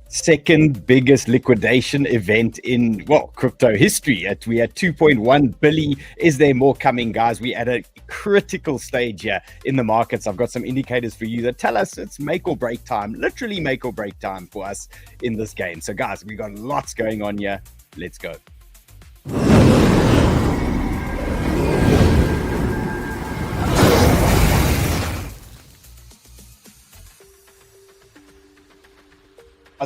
Second biggest liquidation event in, well, crypto history. We had 2.1 billion. Is there more coming, guys? We at a critical stage here in the markets. I've got some indicators for you that tell us it's make or break time, literally make or break time for us in this game. So guys, we got lots going on here. Let's go.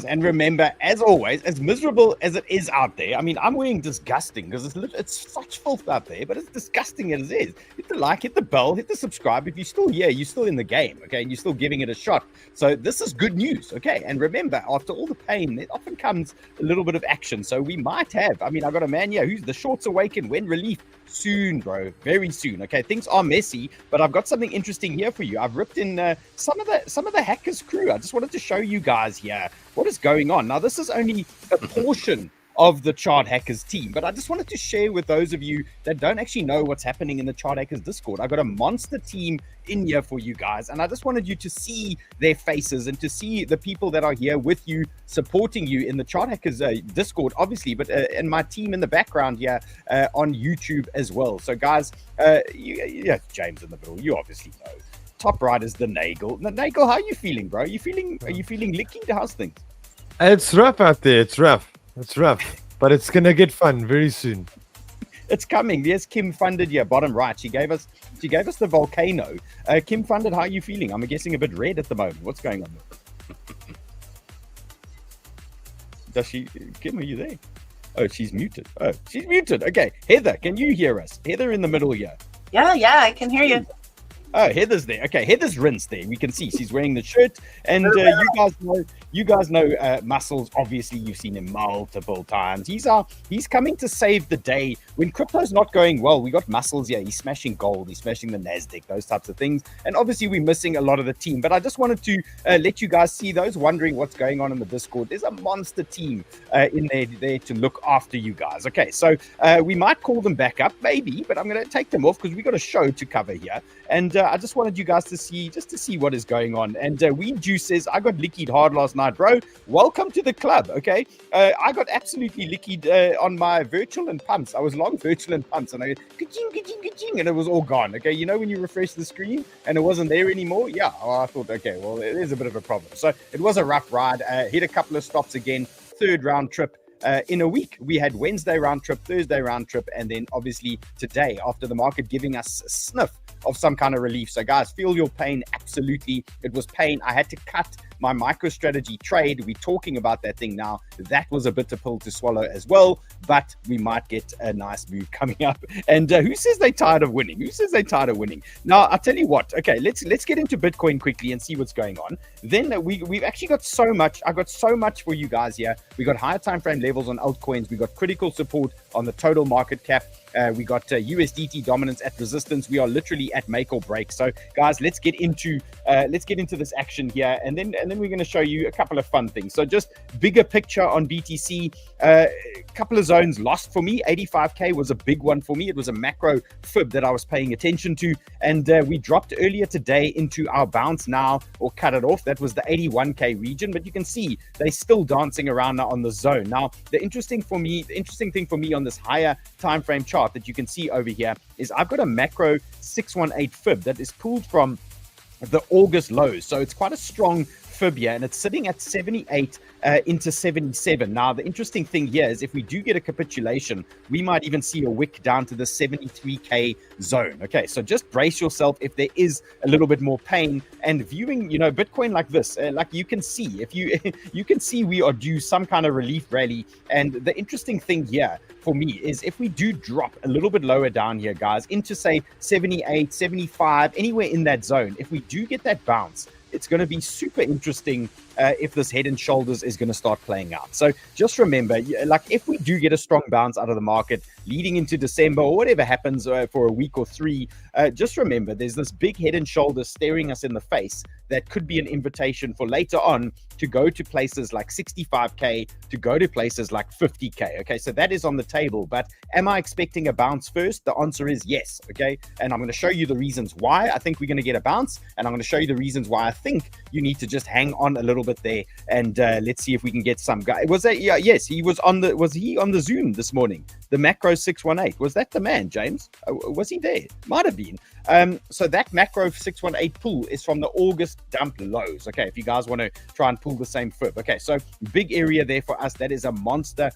And remember, as always, as miserable as it is out there, I mean, I'm wearing disgusting because it's such filth out there, but it's disgusting as it is. Hit the like, hit the bell, hit the subscribe. If you're still here, you're still in the game, okay? And you're still giving it a shot. So this is good news, okay? And remember, after all the pain, there often comes a little bit of action. So we might have, I mean, I've got a man here who's the shorts awaken when relief. Soon, bro, very soon. Okay, things are messy, but I've got something interesting here for you. I've ripped in some of the hackers crew. I just wanted to show you guys here what is going on. Now, this is only a portion of the Chart Hackers team, but I just wanted to share with those of you that don't actually know what's happening in the Chart Hackers Discord. I got a monster team in here for you guys, and I just wanted you to see their faces and to see the people that are here with you, supporting you in the Chart Hackers Discord, obviously, but and my team in the background here on YouTube as well. So guys, yeah, James in the middle, you obviously know. Top right is the 𝗚𝗚𝗚. 𝗚𝗚𝗚, how are you feeling, bro? Are you feeling licky? How's things? It's rough out there. It's rough, but it's gonna get fun very soon. It's coming. There's Kim Funded here, bottom right. She gave us the volcano. Kim Funded, how are you feeling? I'm guessing a bit red at the moment. What's going on? Kim, are you there? Oh, she's muted. Okay, Heather, can you hear us? Heather in the middle here. Yeah, I can hear you. Oh, Heather's there. Okay, Heather's rinsed there. We can see she's wearing the shirt. And you guys know Muscles. Obviously, you've seen him multiple times. He's coming to save the day when crypto's not going well. We got Muscles here. He's smashing gold. He's smashing the Nasdaq. Those types of things. And obviously, we're missing a lot of the team. But I just wanted to let you guys see those wondering what's going on in the Discord. There's a monster team in there to look after you guys. Okay, so we might call them back up, maybe, but I'm going to take them off because we got a show to cover here. And I just wanted you guys to see what is going on. And Weed Juice says, I got licked hard last night, bro. Welcome to the club, okay? I got absolutely licked on my virtual and pumps. I was long virtual and pumps, and I go, ka-ching, ka-ching, ka-ching, and it was all gone, okay? You know when you refresh the screen and it wasn't there anymore? Yeah, I thought, okay, well, there's a bit of a problem. So it was a rough ride. Hit a couple of stops again, third round trip. In a week, we had Wednesday round trip, Thursday round trip, and then obviously today, after the market giving us a sniff of some kind of relief. So guys, feel your pain. Absolutely, it was pain. I had to cut my MicroStrategy trade. We're talking about that thing now. That was a bitter pill to swallow as well, but we might get a nice move coming up. And who says they're tired of winning? Now, I'll tell you what. Okay, let's get into Bitcoin quickly and see what's going on. Then we've actually got so much. I got so much for you guys here. We got higher time frame levels on altcoins. We got critical support on the total market cap. We got USDT dominance at resistance. We are literally at make or break. So guys, let's get into this action here, and then we're going to show you a couple of fun things. So just bigger picture on BTC. Couple of zones lost for me. 85k was a big one for me. It was a macro fib that I was paying attention to, and we dropped earlier today into our bounce now, or cut it off. That was the 81k region, but you can see they're still dancing around now on the zone. Now the interesting thing for me on this higher time frame chart that you can see over here is I've got a macro 618 fib that is pulled from the August lows. So it's quite a strong fib here, and it's sitting at 78 into 77. Now, the interesting thing here is if we do get a capitulation, we might even see a wick down to the 73k zone. Okay, so just brace yourself if there is a little bit more pain. And viewing, Bitcoin like this, like you can see, if you can see we are due some kind of relief rally. And the interesting thing here for me is if we do drop a little bit lower down here, guys, into say 78, 75, anywhere in that zone, if we do get that bounce, it's going to be super interesting if this head and shoulders is going to start playing out. So just remember, like if we do get a strong bounce out of the market leading into December or whatever happens for a week or three, just remember there's this big head and shoulders staring us in the face that could be an invitation for later on to go to places like 65k, to go to places like 50k. Okay, so that is on the table. But am I expecting a bounce first? The answer is yes. Okay, and I'm going to show you the reasons why I think we're going to get a bounce, and I'm going to show you the reasons why I think you need to just hang on a little bit bit there, and let's see if we can get some guy. Was that? Yeah, yes, he was on the. Was he on the Zoom this morning? The macro 618. Was that the man, James? Was he there? Might have been. So that macro 618 pull is from the August dump lows. Okay, if you guys want to try and pull the same fib. Okay, so big area there for us. That is a monster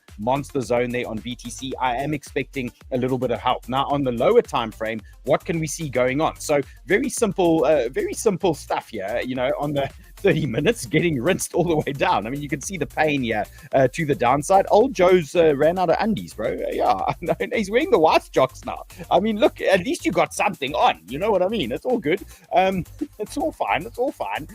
zone there on BTC. I am expecting a little bit of help. Now on the lower time frame, what can we see going on? So very simple stuff here. You know, on the 30 minutes, getting rinsed all the way down. I mean, you can see the pain here to the downside. Old Joe's ran out of undies, bro. Yeah, he's wearing the white jocks now. I mean, look, at least you got something on. You know what I mean? It's all good. It's all fine. It's all fine.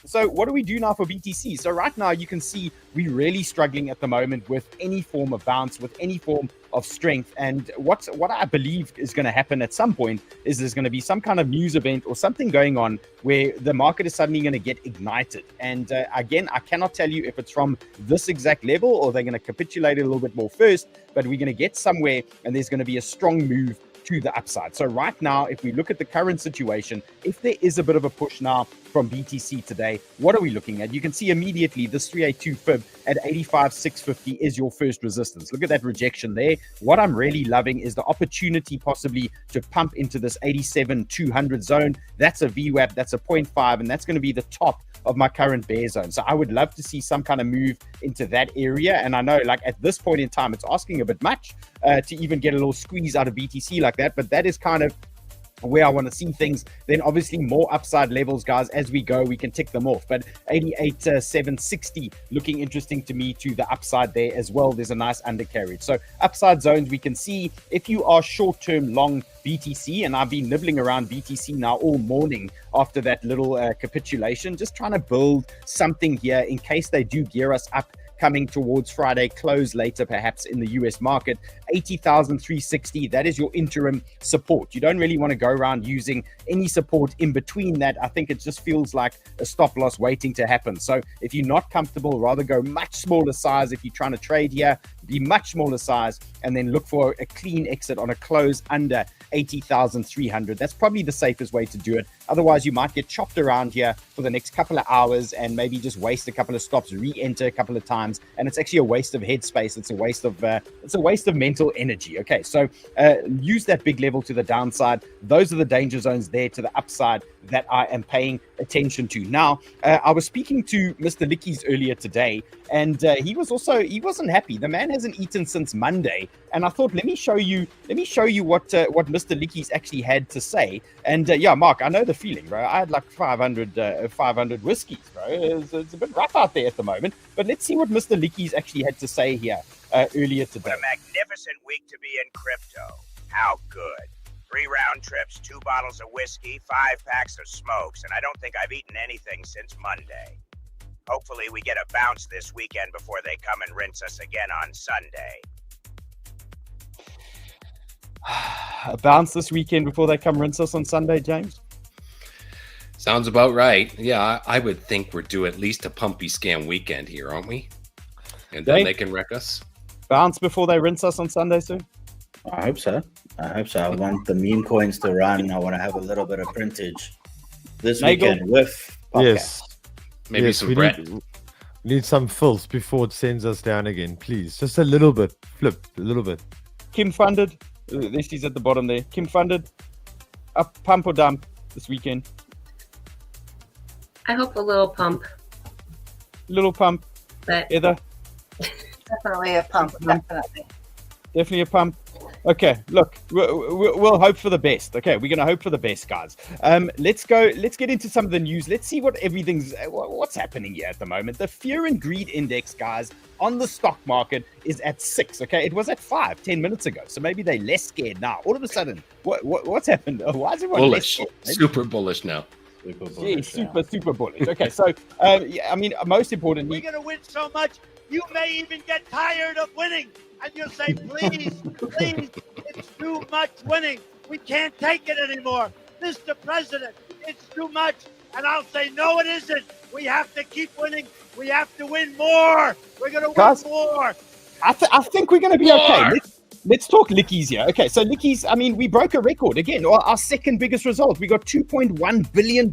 So what do we do now for BTC? So right now, you can see we're really struggling at the moment with any form of bounce, with any form of strength. And what I believe is going to happen at some point is there's going to be some kind of news event or something going on where the market is suddenly going to get ignited. And again, I cannot tell you if it's from this exact level or they're going to capitulate a little bit more first, but we're going to get somewhere and there's going to be a strong move to the upside. So right now, if we look at the current situation, if there is a bit of a push now from BTC today, what are we looking at? You can see immediately this 382 fib at 85,650 is your first resistance. Look at that rejection there. What I'm really loving is the opportunity possibly to pump into this 87,200 zone. That's a VWAP, that's a 0.5, and that's going to be the top of my current bear zone. So I would love to see some kind of move into that area. And I know, like, at this point in time, it's asking a bit much to even get a little squeeze out of BTC like that, but that is kind of where I want to see things. Then obviously more upside levels, guys, as we go, we can tick them off. But 88,760 looking interesting to me to the upside there as well. There's a nice undercarriage. So upside zones, we can see if you are short-term long BTC, and I've been nibbling around BTC now all morning after that little capitulation, just trying to build something here in case they do gear us up coming towards Friday close later, perhaps in the US market. 80,360, that is your interim support. You don't really want to go around using any support in between that. I think it just feels like a stop loss waiting to happen. So if you're not comfortable, rather go much smaller size. If you're trying to trade here, be much smaller size and then look for a clean exit on a close under 80,300. That's probably the safest way to do it. Otherwise, you might get chopped around here for the next couple of hours and maybe just waste a couple of stops, re-enter a couple of times, and it's actually a waste of headspace. It's a waste of mental energy. Okay, so use that big level to the downside. Those are the danger zones there to the upside that I am paying attention to. Now, I was speaking to Mr. 𝗏𝗏𝗏𝗏 earlier today, and he wasn't happy. The man hasn't eaten since Monday, and I thought, let me show you what Mr. 𝗏𝗏𝗏𝗏𝗏's actually had to say. And yeah, Mark, I know the feeling, bro. I had like 500 whiskeys, bro. It's a bit rough out there at the moment, but let's see what Mr. 𝗏𝗏𝗏𝗏's actually had to say here earlier today. What a magnificent week to be in crypto. How good. 3 round trips, 2 bottles of whiskey, 5 packs of smokes, and I don't think I've eaten anything since Monday. Hopefully we get a bounce this weekend before they come and rinse us again on Sunday. A bounce this weekend before they come rinse us on Sunday, James? Sounds about right. Yeah, I would think we're due at least a pumpy scam weekend here, aren't we? And then they can wreck us. Bounce before they rinse us on Sunday soon? I hope so. I want the meme coins to run. I want to have a little bit of printage this weekend with podcast. Yes. Maybe some bread. Need some filth before it sends us down again, please. Just a little bit. Flip, a little bit. Kim funded. There she's at the bottom there. Kim funded. Up, pump or dump this weekend? I hope a little pump. Little pump. But Heather? Definitely a pump. Definitely a pump. Okay, look, we'll hope for the best. Okay, we're going to hope for the best, guys. Let's get into some of the news. Let's see what's happening here at the moment. The fear and greed index, guys, on the stock market is at 6. Okay, it was at 5 10 minutes ago. So maybe they're less scared now. All of a sudden, what's happened? Why is everyone bullish? Super bullish now. Super bullish. Okay, so I mean, most importantly, we're going to win so much, you may even get tired of winning. And you'll say, please, it's too much winning. We can't take it anymore. Mr. President, it's too much. And I'll say, no, it isn't. We have to keep winning. We have to win more. We're going to win more. I think we're going to be okay. Let's talk 𝗏𝗏𝗏𝗏s here. Okay, so 𝗏𝗏𝗏𝗏s, I mean, we broke a record again. Our second biggest result. We got $2.1 billion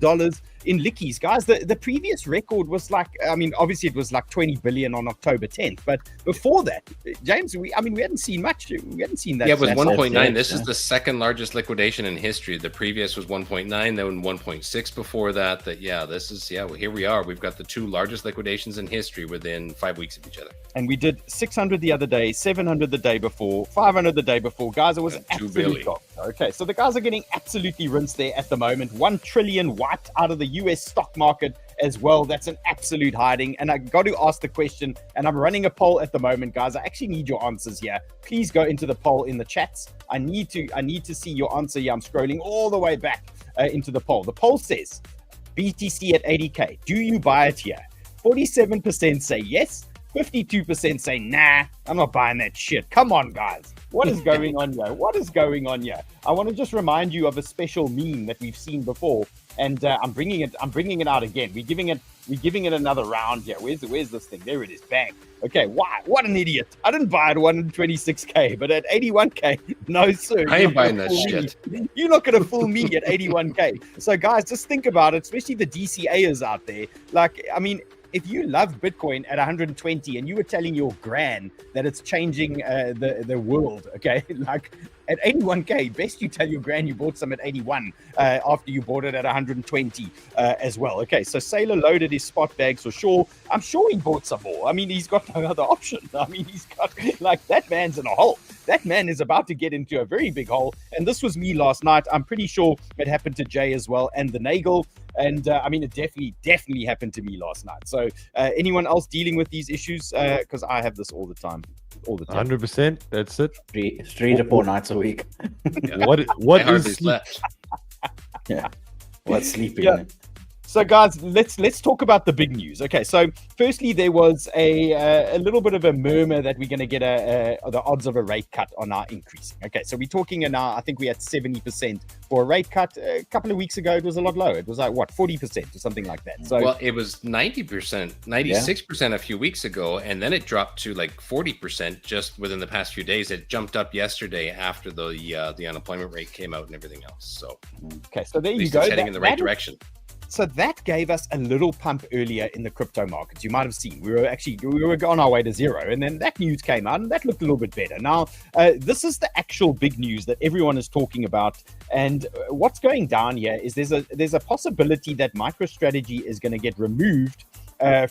in Lickies, guys. The previous record was like, I mean, obviously it was like 20 billion on October 10th, but before that, James, we hadn't seen much. We hadn't seen that. Yeah, it was 1.9. This yeah. is the second largest liquidation in history. The previous was 1.9, then 1.6 before that. This is, well, here we are. We've got the two largest liquidations in history within 5 weeks of each other. And we did 600 the other day, 700 the day before, 500 the day before. Guys, it was absolutely gone. Okay, so the guys are getting absolutely rinsed there at the moment. 1 trillion wiped out of the US stock market as well. That's an absolute hiding. And I got to ask the question, and I'm running a poll at the moment, guys. I actually need your answers here. Please go into the poll in the chats. I need to see your answer here. I'm scrolling all the way back into the poll. The poll says, BTC at 80K. Do you buy it here? 47% say yes. 52% say, nah, I'm not buying that shit. Come on, guys. What is going on here? What is going on here? I want to just remind you of a special meme that we've seen before, and I'm bringing it out again. We're giving it another round here. Where's this thing? There it is. Bang. Okay. Why? What an idiot. I didn't buy it at 126K, but at 81K, no sir. I ain't buying that shit. You're not gonna fool me at 81K. So guys, just think about it, especially the DCAers out there. Like, I mean, if you love Bitcoin at 120 and you were telling your gran that it's changing the world, okay, like at 81K, best you tell your gran you bought some at 81 after you bought it at 120 as well. Okay, so Sailor loaded his spot bags for sure. I'm sure he bought some more. I mean, he's got no other option. I mean, he's got, like, that man's in a hole. That man is about to get into a very big hole. And this was me last night. I'm pretty sure it happened to Jay as well, and the Nagel. And I mean, it definitely happened to me last night. So anyone else dealing with these issues? Because I have this all the time. 100%. That's it. 3 to 4 nights a week. Yeah. What I is hardly sleep? slept. Yeah. What's sleeping? Yeah. So guys, let's talk about the big news. Okay, so firstly, there was a little bit of a murmur that we're going to get the odds of a rate cut on our increasing. Okay, so we're talking now, I think we had 70% for a rate cut. A couple of weeks ago, it was a lot lower. It was like, what, 40% or something like that. So, well, it was 90%, 96% a few weeks ago, and then it dropped to like 40% just within the past few days. It jumped up yesterday after the unemployment rate came out and everything else. So, okay, so there at you least go. it's heading in the right direction. So that gave us a little pump earlier in the crypto markets. You might have seen we were on our way to zero, and then that news came out, and that looked a little bit better. Now, this is the actual big news that everyone is talking about, and what's going down here is there's a possibility that MicroStrategy is going to get removed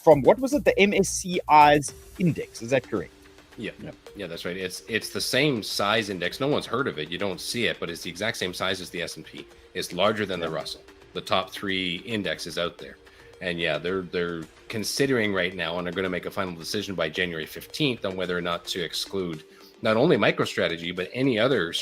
from, what was it, the MSCI's index? Is that correct? Yeah, that's right. It's the same size index. No one's heard of it. You don't see it, but it's the exact same size as the S&P. It's larger than the Russell. The top 3 indexes out there, and they're considering right now, and are going to make a final decision by January 15th on whether or not to exclude not only MicroStrategy but any other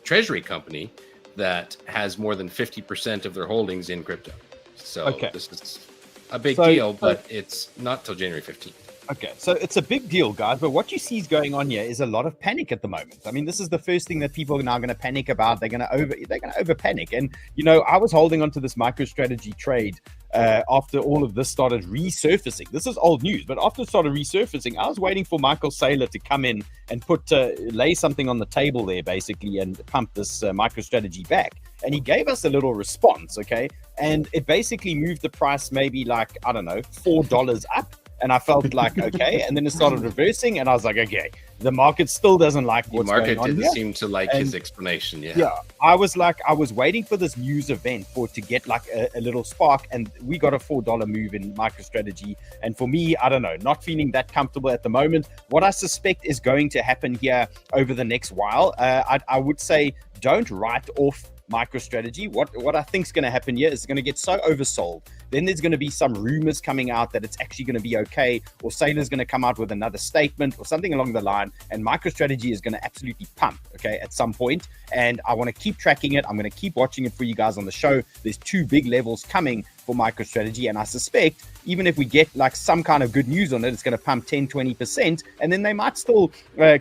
treasury company that has more than 50% of their holdings in crypto. So This is a big deal, but it's not till January 15th. Okay, so it's a big deal, guys, but what you see is going on here is a lot of panic at the moment. I mean, this is the first thing that people are now going to panic about. They're going to over panic. And, you know, I was holding on to this MicroStrategy trade after all of this started resurfacing. This is old news, but after it started resurfacing, I was waiting for Michael Saylor to come in and lay something on the table there, basically, and pump this MicroStrategy back. And he gave us a little response, okay? And it basically moved the price maybe like, I don't know, $4 up. And I felt like, okay, and then it started reversing, and I was like, okay, the market still doesn't like what's going on. The market didn't seem to like his explanation. Yeah, I was waiting for this news event for it to get like a little spark, and we got a $4 move in MicroStrategy. And for me, I don't know, not feeling that comfortable at the moment. What I suspect is going to happen here over the next while, I would say don't write off MicroStrategy. What I think is going to happen here is it's going to get so oversold. Then there's going to be some rumors coming out that it's actually going to be okay, or Saylor's going to come out with another statement or something along the line, and MicroStrategy is going to absolutely pump, okay, at some point. And I want to keep tracking it. I'm going to keep watching it for you guys on the show. There's 2 big levels coming for MicroStrategy, and I suspect even if we get like some kind of good news on it, it's going to pump 10-20%, and then they might still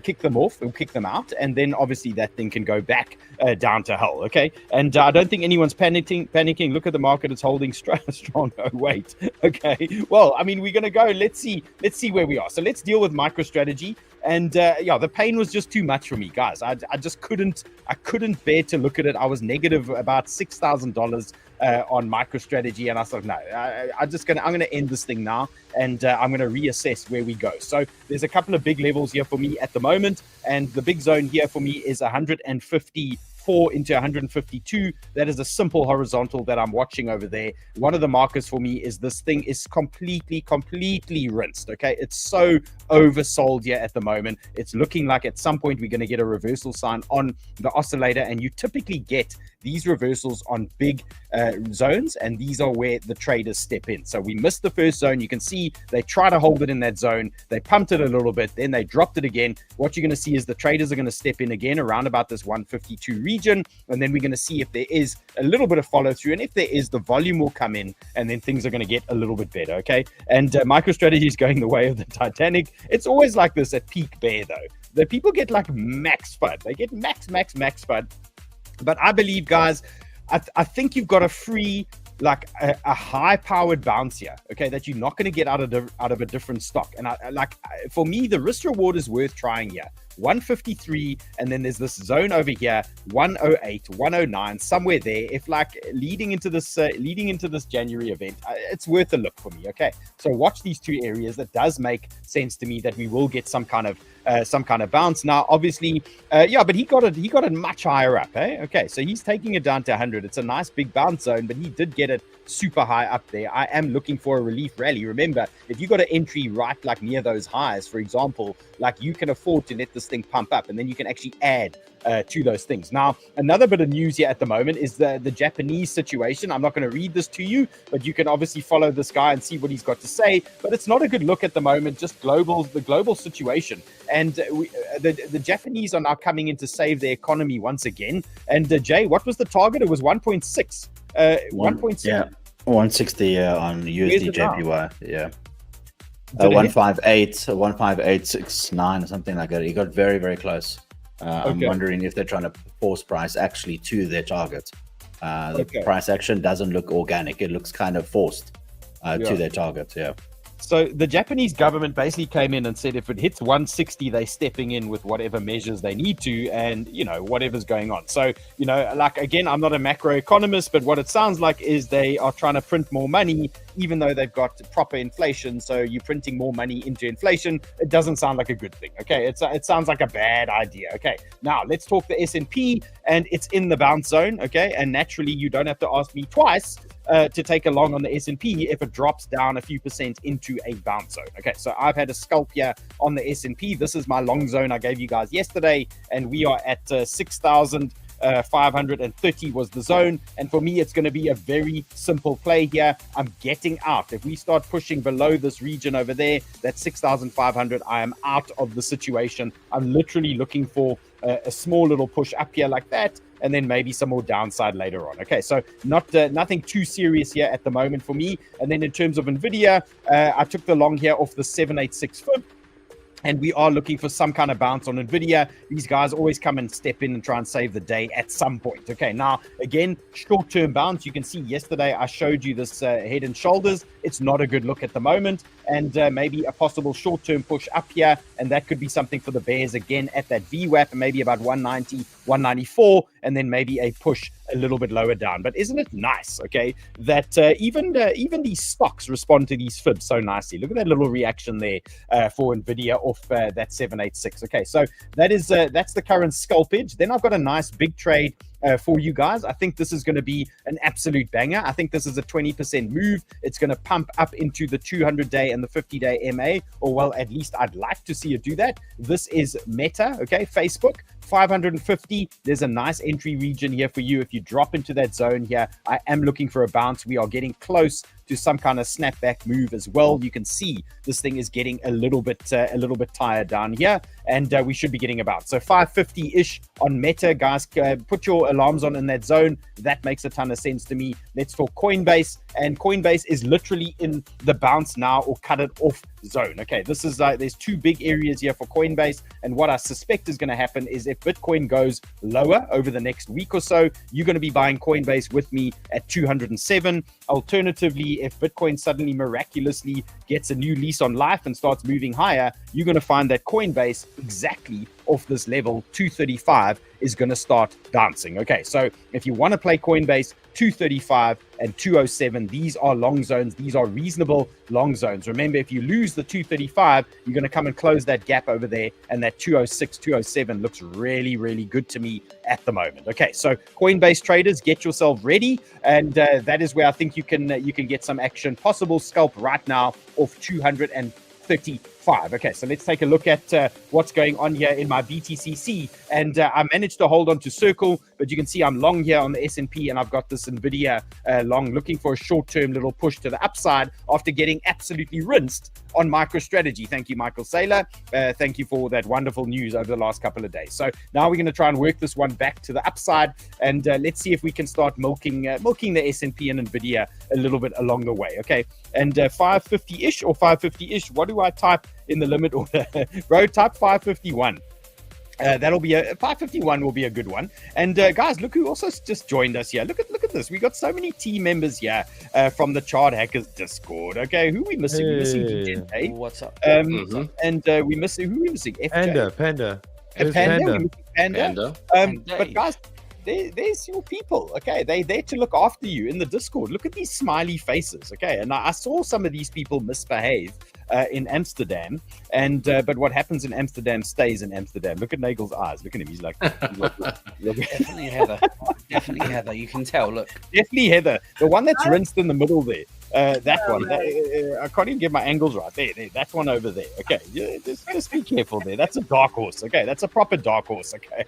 kick them off or kick them out, and then obviously that thing can go back down to hell. Okay, and I don't think anyone's panicking. Look at the market; it's holding strong. Oh wait, okay. Well, I mean, we're going to go. Let's see where we are. So let's deal with MicroStrategy. And yeah, the pain was just too much for me, guys. I just couldn't bear to look at it. I was negative about $6,000 on MicroStrategy, and I thought, no, I'm gonna end this thing now, and I'm gonna reassess where we go. So there's a couple of big levels here for me at the moment, and the big zone here for me is 154 into 152. That is a simple horizontal that I'm watching over there. One of the markers for me is this thing is completely rinsed. Okay, it's so oversold here at the moment. It's looking like at some point we're going to get a reversal sign on the oscillator, and you typically get these reversals on big zones, and these are where the traders step in. So we missed the first zone. You can see they try to hold it in that zone. They pumped it a little bit, then they dropped it again. What you're going to see is the traders are going to step in again around about this 152 region, and then we're going to see if there is a little bit of follow through, and if there is, the volume will come in, and then things are going to get a little bit better. Okay, and MicroStrategy is going the way of the Titanic. It's always like this at peak bear, though. The people get like max FUD. They get max FUD. But I believe, guys, I think you've got a free, like a high-powered bounce here, okay, that you're not going to get out of a different stock. And for me, the risk reward is worth trying here. 153, and then there's this zone over here, 108, 109, somewhere there. If like leading into this January event, it's worth a look for me. Okay, so watch these two areas. That does make sense to me that we will get some kind of bounce. Now, obviously, yeah, but he got it much higher up. Okay, so he's taking it down to 100. It's a nice big bounce zone, but he did get it super high up there. I am looking for a relief rally. Remember, if you got an entry right like near those highs, for example, like you can afford to let this thing pump up, and then you can actually add to those things. Now, another bit of news here at the moment is the Japanese situation. I'm not going to read this to you, but you can obviously follow this guy and see what he's got to say. But it's not a good look at the moment, just the global situation. And the Japanese are now coming in to save their economy once again. And Jay, what was the target? It was 1.6. 1.6. Yeah, 160 on USD JPY. Yeah. 158.69 or something like that. He got very close. I'm wondering if they're trying to force price actually to their target. The price action doesn't look organic. It looks kind of forced to their target. Yeah. So the Japanese government basically came in and said if it hits 160, they're stepping in with whatever measures they need to, and, you know, whatever's going on. So, you know, like, again, I'm not a macroeconomist, but what it sounds like is they are trying to print more money, even though they've got proper inflation. So you're printing more money into inflation. It doesn't sound like a good thing. Okay, it sounds like a bad idea. Okay, now let's talk the S&P, and it's in the bounce zone. Okay, and naturally you don't have to ask me twice to take a long on the S&P if it drops down a few percent into a bounce zone. Okay, so I've had a scalp here on the S&P. This is my long zone I gave you guys yesterday, and we are at 6,530 was the zone. And for me, it's going to be a very simple play here. I'm getting out. If we start pushing below this region over there, that's 6,500, I am out of the situation. I'm literally looking for a small little push up here like that, and then maybe some more downside later on. Okay, so nothing too serious here at the moment for me. And then in terms of NVIDIA, I took the long here off the 786 fib. And we are looking for some kind of bounce on NVIDIA. These guys always come and step in and try and save the day at some point. Okay, now, again, short-term bounce. You can see yesterday I showed you this head and shoulders. It's not a good look at the moment. And maybe a possible short-term push up here. And that could be something for the bears again at that VWAP, maybe about 190, 194. And then maybe a push a little bit lower down. But isn't it nice, okay, that even these stocks respond to these fibs so nicely? Look at that little reaction there for NVIDIA off that 786. Okay, so that's the current scalp edge. Then I've got a nice big trade for you guys. I think this is going to be an absolute banger. I think this is a 20% move. It's going to pump up into the 200-day and the 50-day MA, or well, at least I'd like to see it do that. This is Meta, okay, Facebook. 550. There's a nice entry region here for you. If you drop into that zone here, I am looking for a bounce. We are getting close to some kind of snapback move as well. You can see this thing is getting a little bit tired down here, and we should be getting a bounce. So 550-ish on Meta, guys. Put your alarms on in that zone. That makes a ton of sense to me. Let's talk Coinbase, and Coinbase is literally in the bounce now, or cut it off zone. Okay, this is there's two big areas here for Coinbase, and what I suspect is going to happen is if Bitcoin goes lower over the next week or so, you're going to be buying Coinbase with me at 207. Alternatively, if Bitcoin suddenly miraculously gets a new lease on life and starts moving higher, you're going to find that Coinbase exactly off this level 235 is going to start dancing. Okay, so if you want to play Coinbase, 235 and 207, these are long zones. These are reasonable long zones. Remember, if you lose the 235, you're going to come and close that gap over there, and that 206, 207 looks really, really good to me at the moment. Okay, so Coinbase traders, get yourself ready, and that is where I think you can get some action. Possible scalp right now off 235. Okay, so let's take a look at what's going on here in my BTCC, and I managed to hold on to Circle, but you can see I'm long here on the S&P, and I've got this NVIDIA long, looking for a short-term little push to the upside after getting absolutely rinsed on MicroStrategy. Thank you, Michael Saylor. Thank you for that wonderful news over the last couple of days. So now we're going to try and work this one back to the upside, and let's see if we can start milking the S&P and NVIDIA a little bit along the way. Okay, and 550-ish or 550-ish, what do I type in the limit order? Bro, type 551. That'll be a 551 will be a good one. And guys, look who also just joined us here. Look at this. We got so many team members here from the Chart Hackers Discord. Okay, who we missing? We're missing DJ. What's up? And we missing who we missing? FJ. Panda. Panda. But guys, there's your people. Okay, they're there to look after you in the Discord. Look at these smiley faces. Okay, and I saw some of these people misbehave in Amsterdam, and but what happens in Amsterdam stays in Amsterdam. Look at Nagel's eyes. Look at him. He's like Definitely Heather. Definitely Heather. You can tell. Look. Definitely Heather. The one that's rinsed in the middle there. That one. I can't even get my angles right. There. That one over there. Okay. Yeah, just be careful there. That's a dark horse. Okay. That's a proper dark horse. Okay.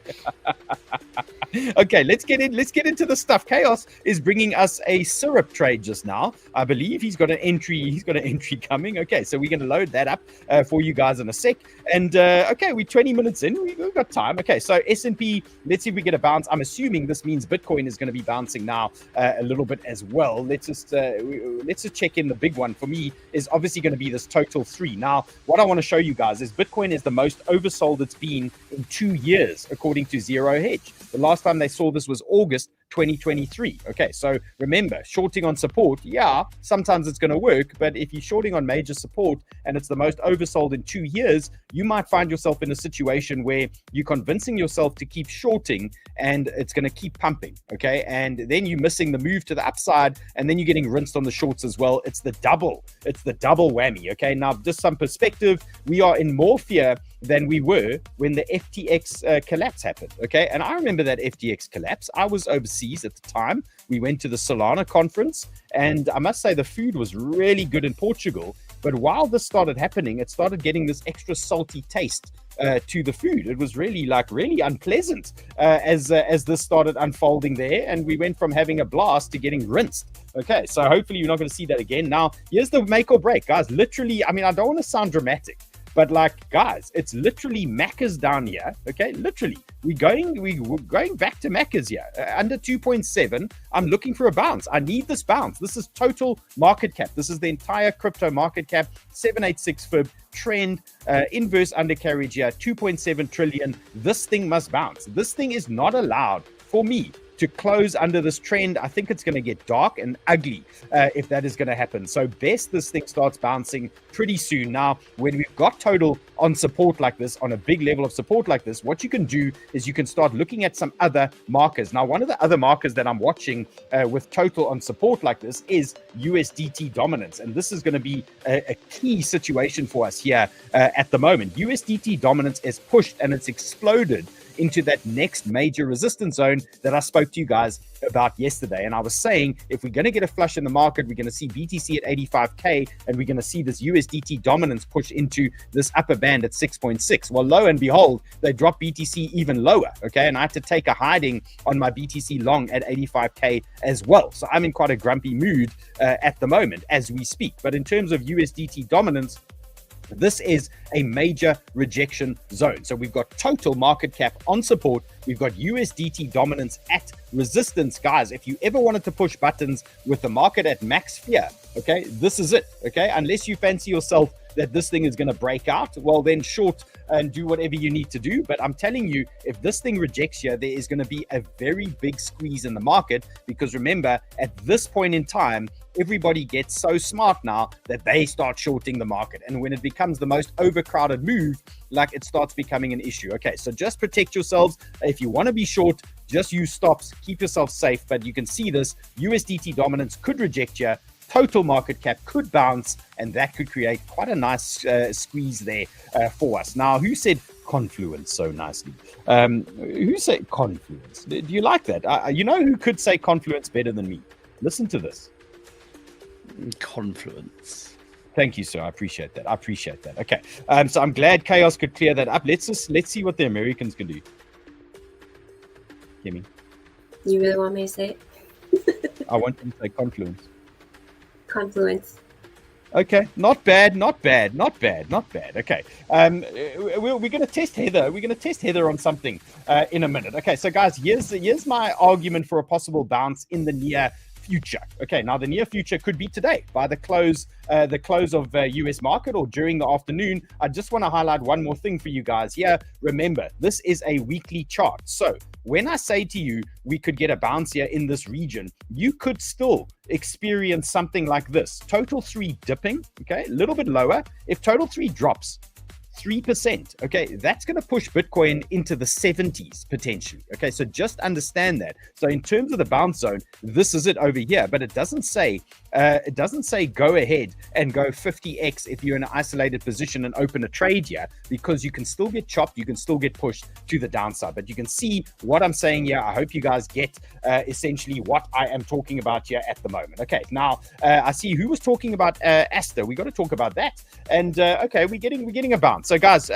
Okay. Let's get into the stuff. Chaos is bringing us a syrup trade just now. I believe he's got an entry coming. Okay. So we're going to load that up for you guys in a sec. And okay, we're 20 minutes in. We've got time. Okay. So S&P, let's see if we get a bounce. I'm assuming this means Bitcoin is going to be bouncing now a little bit as well. Let's just check in. The big one for me is obviously going to be this total 3. Now, what I want to show you guys is Bitcoin is the most oversold it's been in 2 years, according to Zero Hedge. The last time they saw this was August 2023. Okay, so remember, shorting on support, yeah, sometimes it's going to work, but if you're shorting on major support and it's the most oversold in 2 years, you might find yourself in a situation where you're convincing yourself to keep shorting and it's going to keep pumping. Okay, and then you're missing the move to the upside, and then you're getting rinsed on the shorts as well. It's the double whammy. Okay, now just some perspective, we are in more fear than we were when the FTX collapse happened. Okay, and I remember that FTX collapse. I was overseas at the time. We went to the Solana conference, and I must say the food was really good in Portugal. But while this started happening, it started getting this extra salty taste to the food. It was really unpleasant as this started unfolding there, and we went from having a blast to getting rinsed. Okay, so hopefully you're not going to see that again. Now, here's the make or break, guys. Literally, I mean, I don't want to sound dramatic, but like, guys, it's literally Macca's down here. Okay, literally, we're going back to Macca's here under 2.7. I'm looking for a bounce. I need this bounce. This is total market cap. This is the entire crypto market cap. 786 fib trend, inverse undercarriage here. 2.7 trillion. This thing must bounce. This thing is not allowed for me to close under this trend. I think it's going to get dark and ugly if that is going to happen. So best this thing starts bouncing pretty soon. Now, when we've got total on support like this, on a big level of support like this, what you can do is you can start looking at some other markers. Now, one of the other markers that I'm watching with total on support like this is USDT dominance. And this is going to be a key situation for us here at the moment. USDT dominance is pushed and it's exploded into that next major resistance zone that I spoke to you guys about yesterday. And I was saying, if we're going to get a flush in the market, we're going to see BTC at 85K, and we're going to see this USDT dominance push into this upper band at 6.6. Well, lo and behold, they dropped BTC even lower. Okay, and I had to take a hiding on my BTC long at 85K as well. So I'm in quite a grumpy mood at the moment as we speak. But in terms of USDT dominance, this is a major rejection zone. So we've got total market cap on support. We've got USDT dominance at resistance. Guys, if you ever wanted to push buttons with the market at max fear, okay, this is it. Okay, unless you fancy yourself that this thing is going to break out, well, then short and do whatever you need to do. But I'm telling you, if this thing rejects here, there is going to be a very big squeeze in the market, because remember, at this point in time, everybody gets so smart now that they start shorting the market. And when it becomes the most overcrowded move, like, it starts becoming an issue. Okay, so just protect yourselves. If you want to be short, just use stops, keep yourself safe. But you can see this USDT dominance could reject you. Total market cap could bounce, and that could create quite a nice squeeze there for us. Now, who said confluence so nicely? Who said confluence? Do you like that? You know who could say confluence better than me? Listen to this. Confluence. Thank you, sir. I appreciate that. Okay. So I'm glad 𝗬𝗃 could clear that up. Let's see what the Americans can do. Kimmy. You really want me to say it? I want you to say confluence. Confluence. Okay, not bad. Okay, we're going to test Heather. We're going to test Heather on something in a minute. Okay, so guys, here's my argument for a possible bounce in the near future. Okay, now the near future could be today by the close of US market or during the afternoon. I just want to highlight one more thing for you guys here. Remember, this is a weekly chart. So when I say to you, we could get a bounce here in this region, you could still experience something like this. Total 3 dipping, okay, a little bit lower. If total 3 drops 3%, okay, that's going to push Bitcoin into the 70s potentially. Okay, so just understand that. So in terms of the bounce zone, this is it over here, but it doesn't say go ahead and go 50x if you're in an isolated position and open a trade here, because you can still get chopped, you can still get pushed to the downside. But you can see what I'm saying here. I hope you guys get essentially what I am talking about here at the moment. Okay, now I see who was talking about Asta. We got to talk about that. And okay, we're getting a bounce. So guys,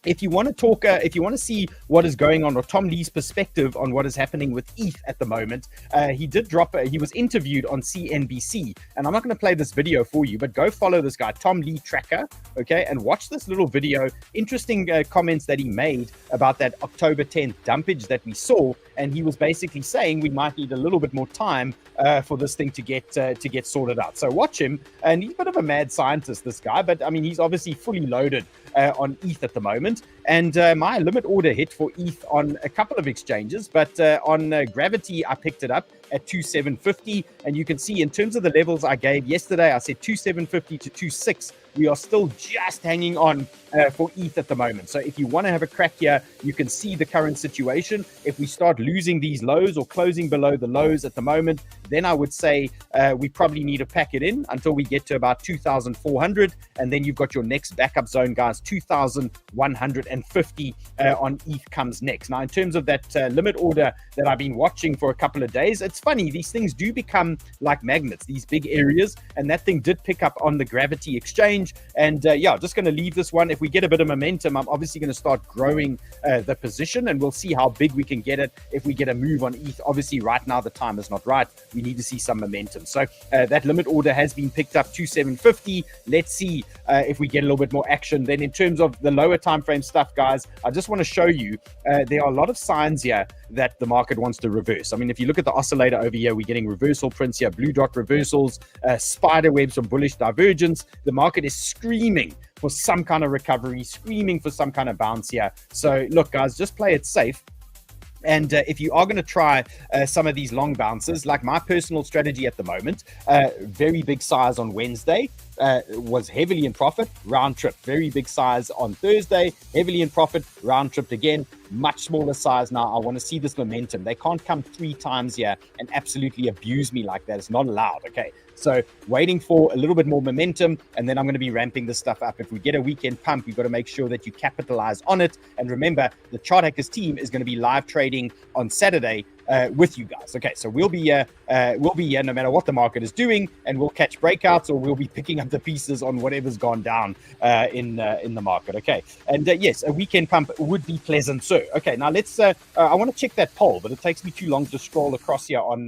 if you want to talk, if you want to see what is going on, or Tom Lee's perspective on what is happening with ETH at the moment, he did drop, he was interviewed on CNBC, and I'm not going to play this video for you, but go follow this guy, Tom Lee Tracker, okay, and watch this little video. Interesting comments that he made about that October 10th dumpage that we saw, and he was basically saying we might need a little bit more time for this thing to get sorted out. So watch him, and he's a bit of a mad scientist, this guy, but I mean, he's obviously fully loaded on ETH at the moment. And my limit order hit for ETH on a couple of exchanges, but on Gravity, I picked it up at 2,750. And you can see in terms of the levels I gave yesterday, I said 2,750 to 2,600. We are still just hanging on for ETH at the moment. So if you want to have a crack here, you can see the current situation. If we start losing these lows or closing below the lows at the moment, then I would say we probably need to pack it in until we get to about 2,400. And then you've got your next backup zone, guys, 2,150 on ETH comes next. Now, in terms of that limit order that I've been watching for a couple of days, it's funny. These things do become like magnets, these big areas. And that thing did pick up on the Gravity exchange. And yeah, just going to leave this one. If we get a bit of momentum, I'm obviously going to start growing the position, and we'll see how big we can get it if we get a move on ETH. Obviously, right now, the time is not right. We need to see some momentum. So that limit order has been picked up to 750. Let's see if we get a little bit more action. Then in terms of the lower time frame stuff, guys, I just want to show you there are a lot of signs here that the market wants to reverse. I mean, if you look at the oscillator over here, we're getting reversal prints here, blue dot reversals, spider webs from bullish divergence. The market is screaming for some kind of recovery, screaming for some kind of bounce here. So look, guys, just play it safe. And if you are going to try some of these long bounces, like my personal strategy at the moment, very big size on Wednesday, was heavily in profit, round trip. Very big size on Thursday, heavily in profit, round tripped again. Much smaller size now. I want to see this momentum. They can't come 3 times here and absolutely abuse me like that. It's not allowed, okay? So waiting for a little bit more momentum, and then I'm going to be ramping this stuff up. If we get a weekend pump, you've got to make sure that you capitalize on it. And remember, the Chart Hackers team is going to be live trading on Saturday with you guys. Okay, so we'll be here no matter what the market is doing, and we'll catch breakouts, or we'll be picking up the pieces on whatever's gone down in the market. Okay, and yes, a weekend pump would be pleasant, sir. Okay, now let's. I want to check that poll, but it takes me too long to scroll across here on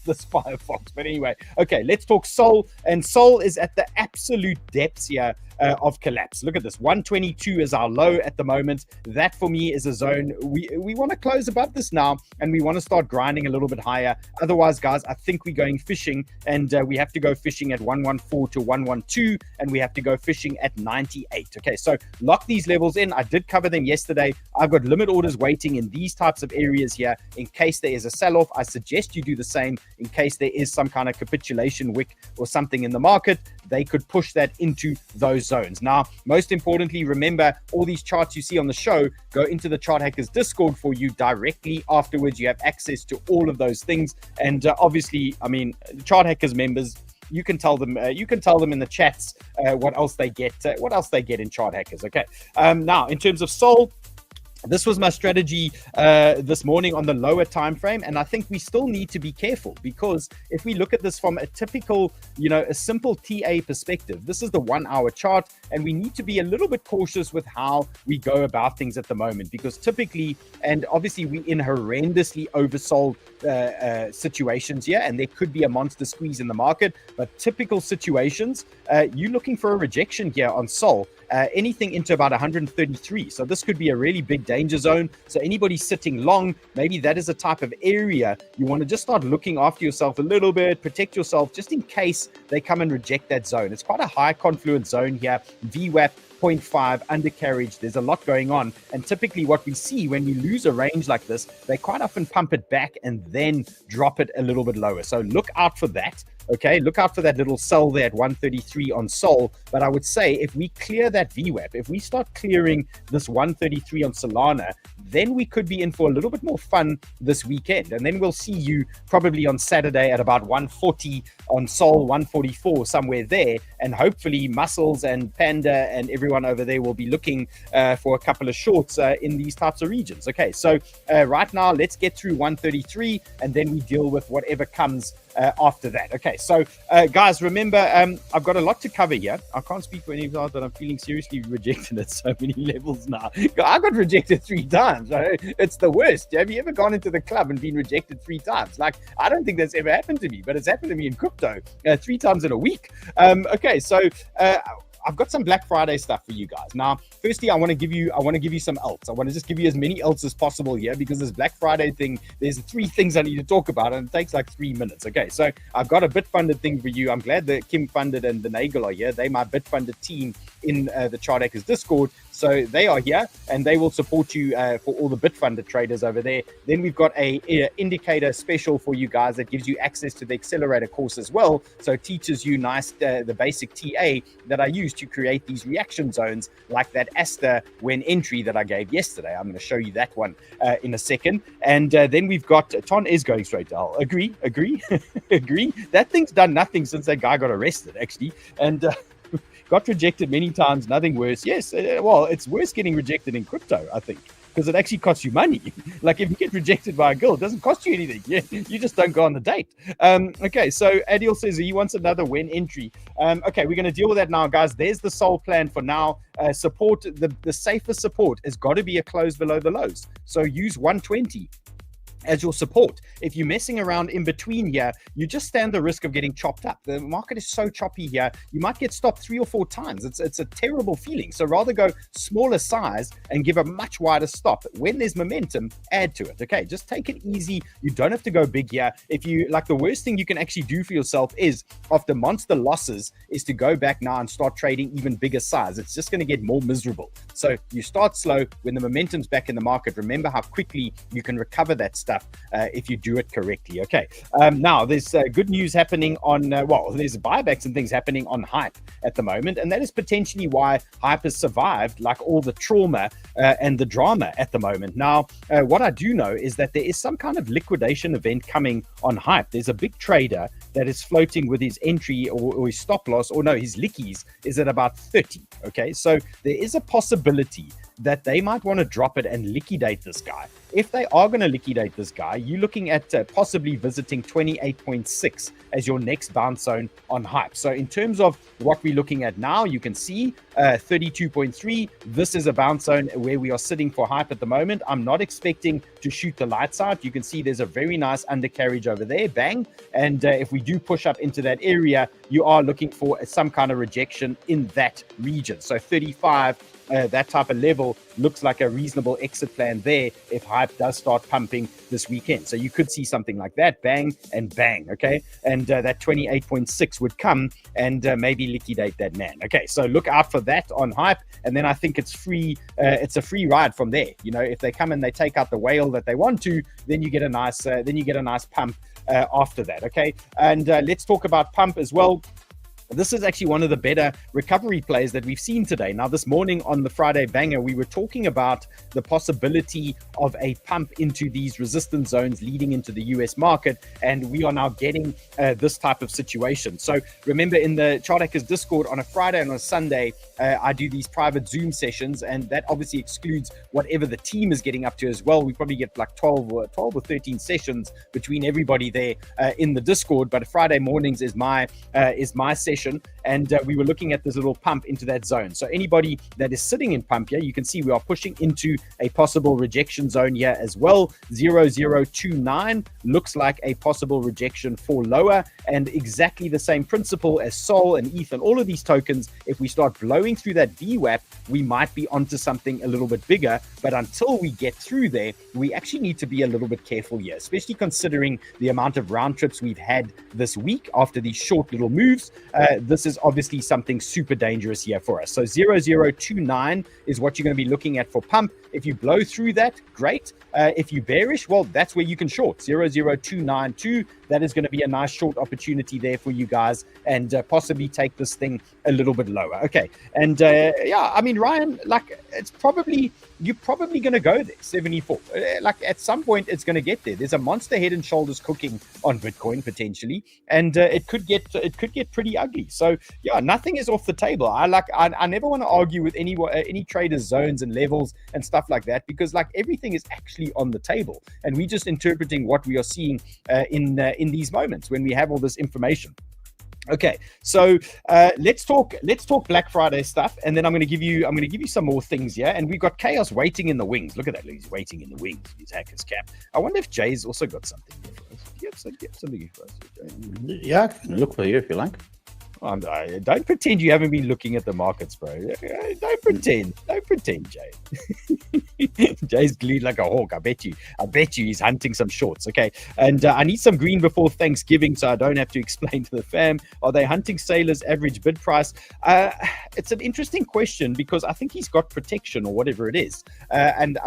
this Firefox. But anyway, okay, let's talk Sol. And Sol is at the absolute depths here of collapse. Look at this. 122 is our low at the moment. That for me is a zone. We want to close above this now, and we want to start grinding a little bit higher. Otherwise, guys, I think we're going fishing, and we have to go fishing at 114 to 112, and we have to go fishing at 98. Okay, so lock these levels in. I did cover them yesterday. I've got limit orders waiting in these types of areas here in case there is a sell-off. I suggest you do the same in case there is some kind of capitulation wick or something in the market. They could push that into those zones. Now, most importantly, remember all these charts you see on the show go into the Chart Hackers Discord for you directly afterwards. You have access to all of those things, and obviously, I mean, Chart Hackers members, you can tell them in the chats what else they get in Chart Hackers. Okay, now in terms of Sol, this was my strategy this morning on the lower time frame, and I think we still need to be careful, because if we look at this from a typical, a simple TA perspective, this is the 1 hour chart, and we need to be a little bit cautious with how we go about things at the moment, because typically, and obviously we're in horrendously oversold situations here, and there could be a monster squeeze in the market, but typical situations, you're looking for a rejection here on Sol. Anything into about 133. So this could be a really big danger zone. So anybody sitting long, maybe that is a type of area you want to just start looking after yourself a little bit, protect yourself just in case they come and reject that zone. It's quite a high confluence zone here. VWAP 0.5 undercarriage. There's a lot going on. And typically what we see when we lose a range like this, they quite often pump it back and then drop it a little bit lower. So look out for that. Okay, look out for that little sell there at 133 on Sol. But I would say if we clear that VWAP, if we start clearing this 133 on Solana, then we could be in for a little bit more fun this weekend. And then we'll see you probably on Saturday at about 140 on Sol, 144, somewhere there. And hopefully Muscles and Panda and everyone over there will be looking for a couple of shorts in these types of regions. Okay, so right now, let's get through 133, and then we deal with whatever comes after that. Okay, so guys, remember, I've got a lot to cover here. I can't speak for any of that, but I'm feeling seriously rejected at so many levels now. I got rejected 3 times. It's the worst. Have you ever gone into the club and been rejected 3 times? Like, I don't think that's ever happened to me, but it's happened to me in crypto 3 times in a week. Okay, so I've got some Black Friday stuff for you guys. Now, firstly, I want to give you some alts. I want to just give you as many alts as possible here, because this Black Friday thing, there's 3 things I need to talk about, and it takes like 3 minutes. Okay, so I've got a Bitfunded thing for you. I'm glad that 𝗵𝗵𝗏 and the 𝗏𝗏𝗏 are here. They're my Bitfunded team in the Chart Hackers Discord. So they are here, and they will support you for all the Bitfunded traders over there. Then we've got a indicator special for you guys that gives you access to the accelerator course as well. So it teaches you the basic TA that I use to create these reaction zones, like that Asta when entry that I gave yesterday. I'm going to show you that one in a second. And then we've got Ton is going straight to hell. Agree. Agree. That thing's done nothing since that guy got arrested, actually. And got rejected many times, nothing worse. Yes, well, it's worse getting rejected in crypto, I think, because it actually costs you money. Like if you get rejected by a girl, it doesn't cost you anything. You just don't go on the date. Okay, so Adil says he wants another when entry. Okay, we're going to deal with that now, guys. There's the Sol plan for now. Support, the safest support has got to be a close below the lows. So use 120 as your support. If you're messing around in between here, you just stand the risk of getting chopped up. The market is so choppy here, you might get stopped 3 or 4 times. It's a terrible feeling. So rather go smaller size and give a much wider stop. When there's momentum, add to it. Okay, just take it easy. You don't have to go big here. If you like, the worst thing you can actually do for yourself is, after monster losses, is to go back now and start trading even bigger size. It's just going to get more miserable. So you start slow. When the momentum's back in the market, remember how quickly you can recover that stuff if you do it correctly. Okay, now there's good news happening on there's buybacks and things happening on Hype at the moment, and that is potentially why Hype has survived like all the trauma and the drama at the moment. Now what I do know is that there is some kind of liquidation event coming on Hype. There's a big trader that is floating with his entry or his stop loss, or no, his lickies is at about 30. Okay, so there is a possibility that they might want to drop it and liquidate this guy. If they are going to liquidate this guy, you're looking at possibly visiting 28.6 as your next bounce zone on Hype. So in terms of what we're looking at now, you can see 32.3. This is a bounce zone where we are sitting for hype at the moment. I'm not expecting to shoot the lights out. You can see there's a very nice undercarriage over there, bang. And if we do push up into that area, you are looking for some kind of rejection in that region. So 35, that type of level looks like a reasonable exit plan there if hype does start pumping this weekend. So you could see something like that, bang and bang, okay? And that 28.6 would come and maybe liquidate that man. Okay, so look out for that on hype, and then I think it's free. It's a free ride from there. You know, if they come and they take out the whale that they want to, then you get a nice pump after that. Okay, and let's talk about pump as well. This is actually one of the better recovery plays that we've seen today. Now, this morning on the Friday Banger, we were talking about the possibility of a pump into these resistance zones leading into the US market, and we are now getting this type of situation. So remember, in the Chart Hackers Discord on a Friday and on a Sunday, I do these private Zoom sessions, and that obviously excludes whatever the team is getting up to as well. We probably get like 12 or 13 sessions between everybody there in the Discord, but Friday mornings is my session. And we were looking at this little pump into that zone. So anybody that is sitting in pump here, you can see we are pushing into a possible rejection zone here as well. 0029 looks like a possible rejection for lower, and exactly the same principle as Sol and ETH and all of these tokens. If we start blowing through that VWAP, we might be onto something a little bit bigger. But until we get through there, we actually need to be a little bit careful here, especially considering the amount of round trips we've had this week after these short little moves. This is obviously something super dangerous here for us. So 0029 is what you're going to be looking at for pump. If you blow through that, great. If you bearish, well, that's where you can short 00292. That is going to be a nice short opportunity there for you guys, and possibly take this thing a little bit lower. Okay, and yeah, I mean, Ryan, like, you're probably going to go there 74. Like, at some point it's going to get there. There's a monster head and shoulders cooking on Bitcoin potentially, and it could get pretty ugly. So yeah, nothing is off the table. I never want to argue with any traders' zones and levels and stuff like that, because like everything is actually on the table, and we're just interpreting what we are seeing in these moments when we have all this information. Okay, so let's talk Black Friday stuff, and then I'm going to give you some more things here. And we've got Chaos waiting in the wings. Look at that, he's waiting in the wings. His hacker's cap. I wonder if Jay's also got something here for us. Get something for us. Yeah, I can look for you if you like. Don't pretend you haven't been looking at the markets, bro. Don't pretend, Jay. Jay's glued like a hawk. I bet you he's hunting some shorts. Okay, and I need some green before Thanksgiving, so I don't have to explain to the fam. Are they hunting Sailor's average bid price? It's an interesting question, because I think he's got protection or whatever it is. And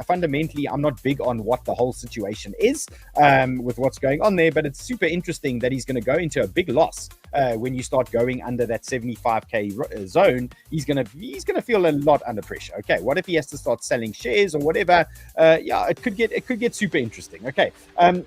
fundamentally, I'm not big on what the whole situation is with what's going on there, but it's super interesting that he's going to go into a big loss. When you start going under that 75k zone, he's gonna feel a lot under pressure. Okay, what if he has to start selling shares or whatever? Yeah, it could get super interesting. Okay,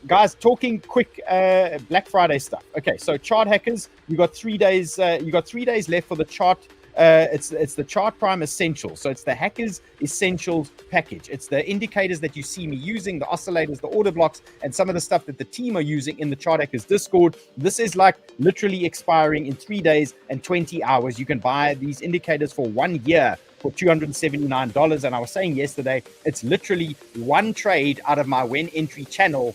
guys, talking quick Black Friday stuff. Okay, so Chart Hackers, you got 3 days. You got 3 days left for the chart. It's the Chart Prime Essentials. So it's the Hackers Essentials package. It's the indicators that you see me using, the oscillators, the order blocks, and some of the stuff that the team are using in the Chart Hackers Discord. This is like literally expiring in 3 days and 20 hours. You can buy these indicators for 1 year for $279. And I was saying yesterday, it's literally one trade out of my when entry channel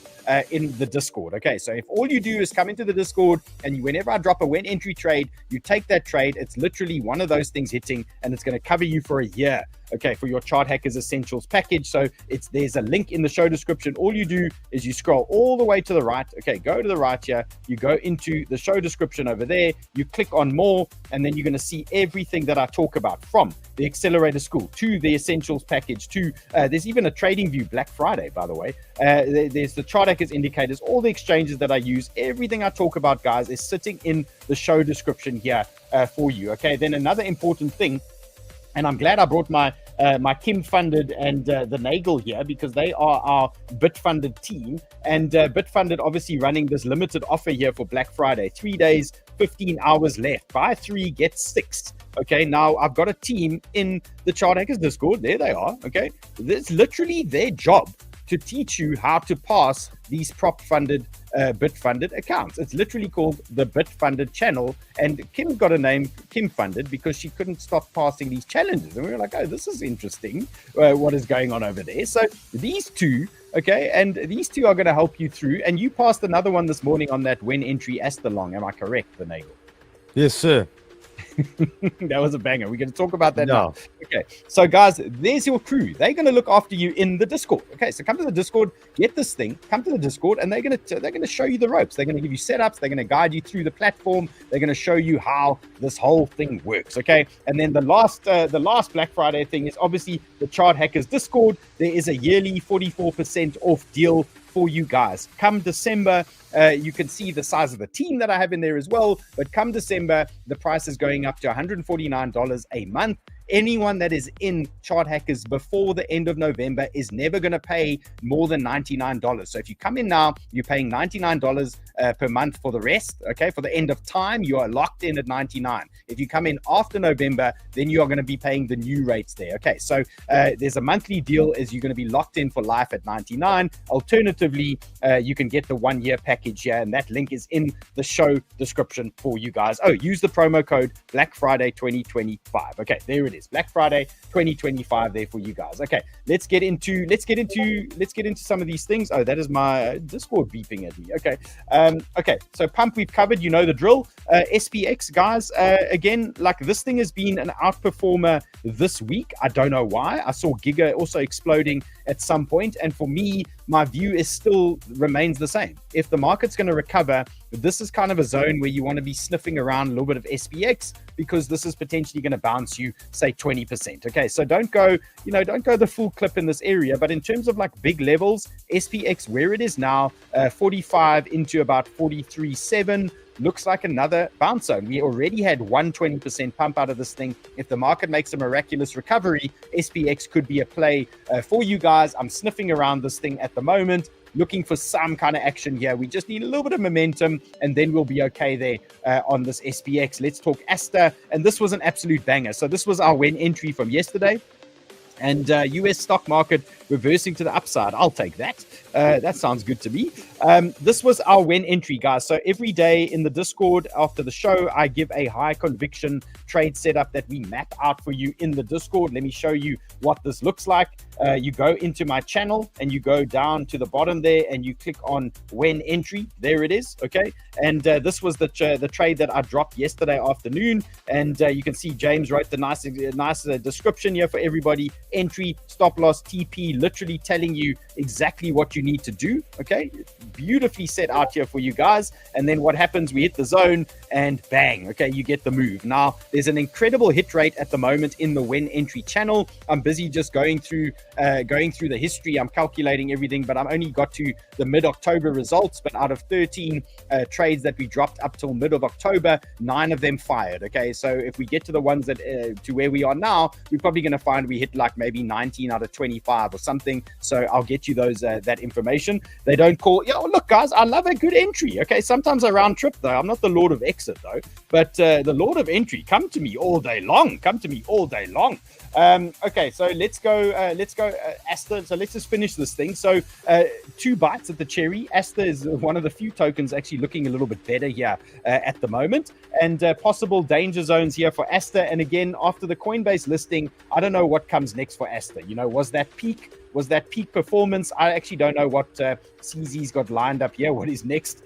in the Discord. Okay, so if all you do is come into the Discord, and whenever I drop a when entry trade, you take that trade, it's literally one of those things hitting, and it's going to cover you for a year. Okay, for your Chart Hackers Essentials package. So there's a link in the show description. All you do is you scroll all the way to the right. Okay, go to the right here. You go into the show description over there. You click on more, and then you're going to see everything that I talk about, from the Accelerator School to the Essentials package to there's even a Trading View Black Friday, by the way. There's the Chart Hackers indicators, all the exchanges that I use. Everything I talk about, guys, is sitting in the show description here for you. Okay, then another important thing, and I'm glad I brought my Kim-funded and the Nagel here, because they are our Bit-funded team. And Bit-funded obviously running this limited offer here for Black Friday. 3 days, 15 hours left. Buy 3, get 6. Okay, now I've got a team in the Chart Hackers Discord. There they are. Okay, it's literally their job to teach you how to pass these prop funded bit-funded accounts. It's literally called the bit-funded channel, and Kim got a name, Kim Funded, because she couldn't stop passing these challenges, and we were like, oh, this is interesting, what is going on over there. So these two, okay, and these two are going to help you through, and you passed another one this morning on that when entry Astalong, am I correct, 𝗏𝗏? Yes, sir. That was a banger. We're going to talk about that now. Okay, so guys, there's your crew. They're going to look after you in the Discord. Okay, so come to the Discord, get this thing, come to the Discord, and they're going to show you the ropes. They're going to give you setups. They're going to guide you through the platform. They're going to show you how this whole thing works. Okay, and then the last Black Friday thing is obviously the Chart Hackers Discord. There is a yearly 44% off deal for you guys. Come December, you can see the size of the team that I have in there as well. But come December, the price is going up to $149 a month. Anyone that is in Chart Hackers before the end of November is never going to pay more than $99. So if you come in now, you're paying $99 per month for the rest. Okay, for the end of time, you are locked in at $99. If you come in after November, then you are going to be paying the new rates there. Okay, so there's a monthly deal as you're going to be locked in for life at $99. Alternatively, you can get the 1-year package here, and that link is in the show description for you guys. Oh, use the promo code Black Friday 2025. Okay, there it is. Black Friday 2025 there for you guys. Okay, let's get into some of these things. Oh, that is my Discord beeping at me. Okay, okay, so pump we've covered, you know the drill. SPX guys, again, like this thing has been an outperformer this week. I don't know why. I saw Giga also exploding at some point, and for me, my view is still remains the same. If the market's going to recover, this is kind of a zone where you want to be sniffing around a little bit of SPX, because this is potentially going to bounce you, say, 20%. Okay, so don't go the full clip in this area, but in terms of like big levels, SPX where it is now, 45 into about 43.7, looks like another bounce zone. We already had 120% pump out of this thing. If the market makes a miraculous recovery, SPX could be a play for you guys. I'm sniffing around this thing at the moment, looking for some kind of action here. We just need a little bit of momentum, and then we'll be okay there on this SPX. Let's talk Asta, and this was an absolute banger. So this was our when entry from yesterday. And US stock market reversing to the upside. I'll take that. That sounds good to me. This was our when entry, guys. So every day in the Discord after the show, I give a high conviction trade setup that we map out for you in the Discord. Let me show you what this looks like. You go into my channel and you go down to the bottom there and you click on when entry. There it is. Okay. And this was the trade that I dropped yesterday afternoon. And you can see James wrote the nice description here for everybody. Entry, stop loss, TP, literally telling you exactly what you need to do. Okay. Beautifully set out here for you guys. And then what happens? We hit the zone and bang. Okay. You get the move. Now there's an incredible hit rate at the moment in the when entry channel. I'm busy just going through the history. I'm calculating everything, but I'm only got to the mid-October results. But out of 13 trades that we dropped up till mid of October, 9 of them fired. Okay, so if we get to the ones that to where we are now, we're probably going to find we hit like maybe 19 out of 25 or something. So I'll get you those that information. They don't call. Yeah, look, guys, I love a good entry. Okay, sometimes I round trip though. I'm not the Lord of Exit though, but the Lord of Entry. Come to me all day long. Come to me all day long. Okay, so let's go Asta. So let's just finish this thing. So 2 bites at the cherry. Asta is one of the few tokens actually looking a little bit better here at the moment, and possible danger zones here for Asta. And again, after the Coinbase listing, I don't know what comes next for Asta. You know, was that peak performance? I actually don't know what CZ's got lined up here, what his next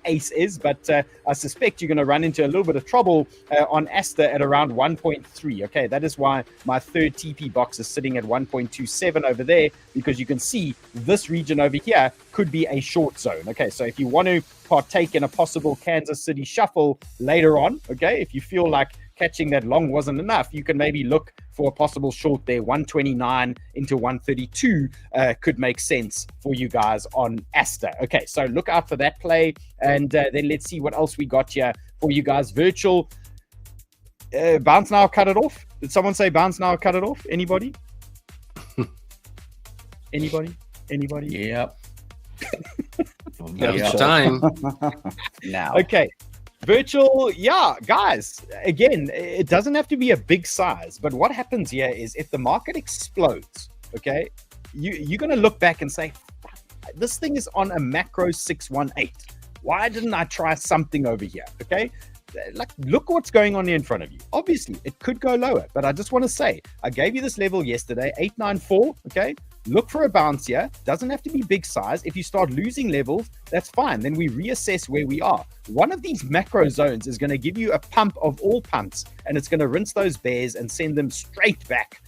ace is, but I suspect you're going to run into a little bit of trouble on Asta at around 1.3. Okay, that is why my third TP box is sitting at 1.27 over there, because you can see this region over here could be a short zone. Okay, so if you want to partake in a possible Kansas City shuffle later on, okay, if you feel like catching that long wasn't enough, you can maybe look for a possible short there. 129 into 132 could make sense for you guys on Asta. Okay, so look out for that play, and then let's see what else we got here for you guys. Virtual bounce now, cut it off. Did someone say bounce now, cut it off? Anybody? Anybody? Yep. It's time now. Okay. Virtual, yeah, guys, again, it doesn't have to be a big size, but what happens here is if the market explodes, okay, you're going to look back and say, This thing is on a macro 618. Why didn't I try something over here? Okay. Like, look what's going on here in front of you. Obviously, it could go lower, but I just want to say, I gave you this level yesterday, 894. Okay. Look for a bounce here. Doesn't have to be big size. If you start losing levels, that's fine. Then we reassess where we are. One of these macro zones is going to give you a pump of all pumps, and it's going to rinse those bears and send them straight back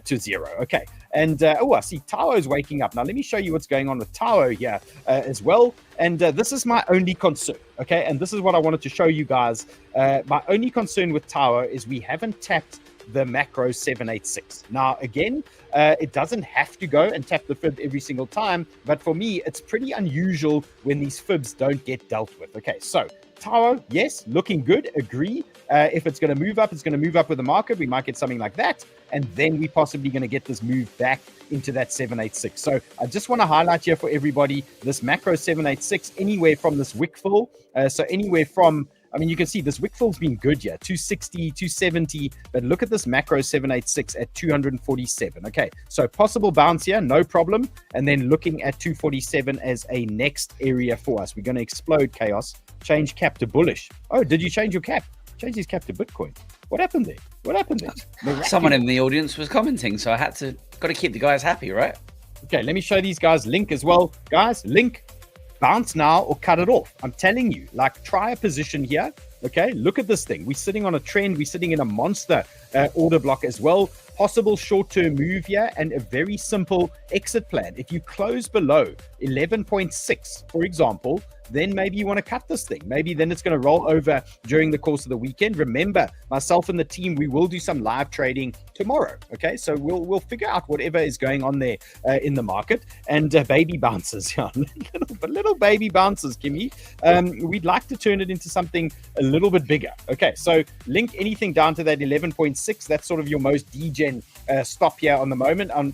to zero. Okay. And I see 𝗬𝗨 is waking up. Now, let me show you what's going on with 𝗬𝗨 here as well. And this is my only concern. Okay. And this is what I wanted to show you guys. My only concern with 𝗬𝗨 is we haven't tapped the macro 786. Now, again, it doesn't have to go and tap the fib every single time. But for me, it's pretty unusual when these fibs don't get dealt with. Okay. So 𝗬𝗨, yes, looking good. Agree. If it's going to move up, it's going to move up with the market. We might get something like that. And then we're possibly going to get this move back into that 786. So I just want to highlight here for everybody, this macro 786, anywhere from this wick fill. So anywhere from, I mean, you can see this wick fill's been good here, 260, 270. But look at this macro 786 at 247. Okay, so possible bounce here, no problem. And then looking at 247 as a next area for us. We're going to explode chaos. Change cap to bullish. Oh, did you change your cap? Change his cap to Bitcoin. What happened there? What happened there? Miraculous. Someone in the audience was commenting, so I had to, got to keep the guys happy, right? Okay, let me show these guys link as well. Guys, link, bounce now or cut it off. I'm telling you, like, try a position here. Okay, look at this thing. We're sitting on a trend. We're sitting in a monster order block as well. Possible short-term move here and a very simple exit plan. If you close below 11.6, for example, then maybe you want to cut this thing. Maybe then it's going to roll over during the course of the weekend. Remember, myself and the team, we will do some live trading tomorrow. Okay, so we'll figure out whatever is going on there in the market. And baby bounces, yeah, little baby bounces, Kimmy. We'd like to turn it into something a little bit bigger. Okay, so link anything down to that 11.6. That's sort of your most degen stop here on the moment on